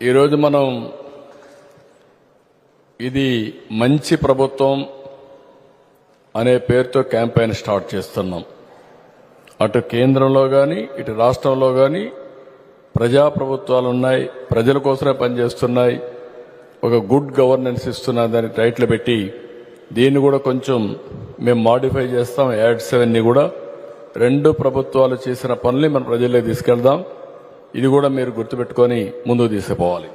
ఈరోజు మనం ఇది మంచి ప్రభుత్వం అనే పేరుతో క్యాంపెయిన్ స్టార్ట్ చేస్తున్నాం. అటు కేంద్రంలో కానీ ఇటు రాష్ట్రంలో కానీ ప్రజాప్రభుత్వాలు ఉన్నాయి, ప్రజల కోసమే పనిచేస్తున్నాయి, ఒక గుడ్ గవర్నెన్స్ ఇస్తున్న దాని టైటిల్ పెట్టి దీన్ని కూడా కొంచెం మేము మాడిఫై చేస్తాం. యాడ్ 7ని కూడా రెండు ప్రభుత్వాలు చేసిన పనుల్ని మన ప్రజల్లోకి తీసుకెళ్దాం. ఇది కూడా మీరు గుర్తుపెట్టుకొని ముందుకు తీసుకుపోవాలి.